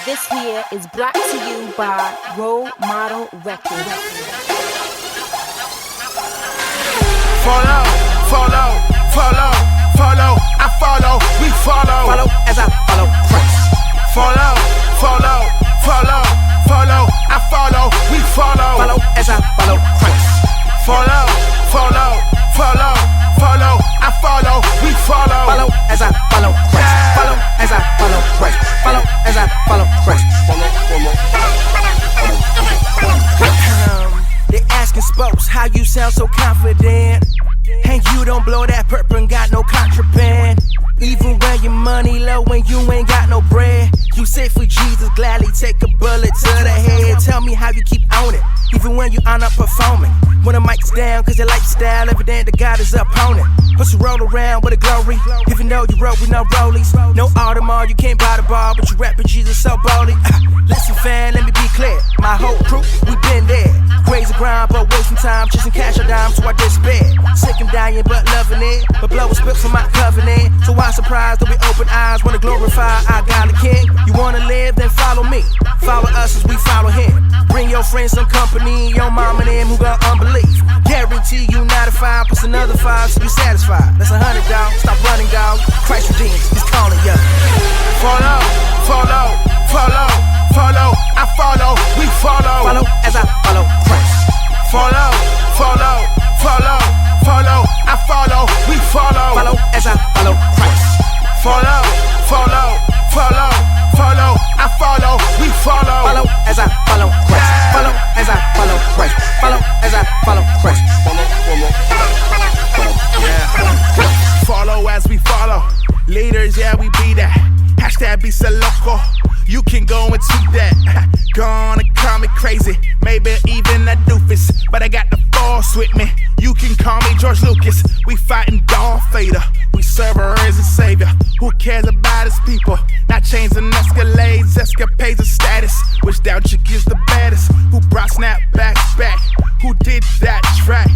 This here is brought to you by Role Model Records. Follow, follow, follow, follow, I follow, we follow. Follow as I follow Christ. Follow, follow, follow, follow, I follow, we follow. Follow as I follow Christ. Follow, follow, follow, follow, I follow, we follow. Follow as I follow Christ. Follow as I follow Christ. Follow as I follow Christ. They asking spokes how you sound so confident, and you don't blow that purple and got no contraband. Even when your money low and you ain't got no bread, you say for Jesus gladly take a bullet to the head. Tell me how you keep on it, even when you are not performing. When the mic's down, cause your lifestyle evident that God is opponent. Plus you roll around with a glory, even though you roll with no rollies. No Audemars, you can't buy the bar, but you rapping Jesus so boldly. Listen fam, let me be clear, my whole crew, we been there. Crazy grind, but wasting time, chasing cash or dime, so I despair. Sick and dying, but loving it, but blow a spit from my covenant. So why surprised that we open eyes, wanna glorify our godly King? You wanna live, then follow me. Follow us as we follow him. Bring your friends some company, your mom and them who got unbelief. Guarantee you 9 to 5 plus another 5 so you satisfied. That's 100, dog. Stop running, dog. Christ redeems, he's calling you. Follow, follow, follow, follow, I follow, we follow. Follow as I follow Christ. Follow, follow, follow, follow, I follow, we follow. Follow as I follow Christ. Follow, follow, follow, follow, I follow, we follow. Follow as I follow Christ. Follow as I follow Christ. Follow as I follow Christ. Follow as we follow. Leaders, yeah, we be that. Hashtag be so local. You can go and tweet that. Gonna call me crazy, maybe even a doofus, but I got the force with me. You can call me George Lucas. We fighting Darth Vader. We serve her as a savior. Who cares about his people? Not chains and escalades, escapades of status. Which down chick is the baddest? Who brought snapbacks back? Who did that track?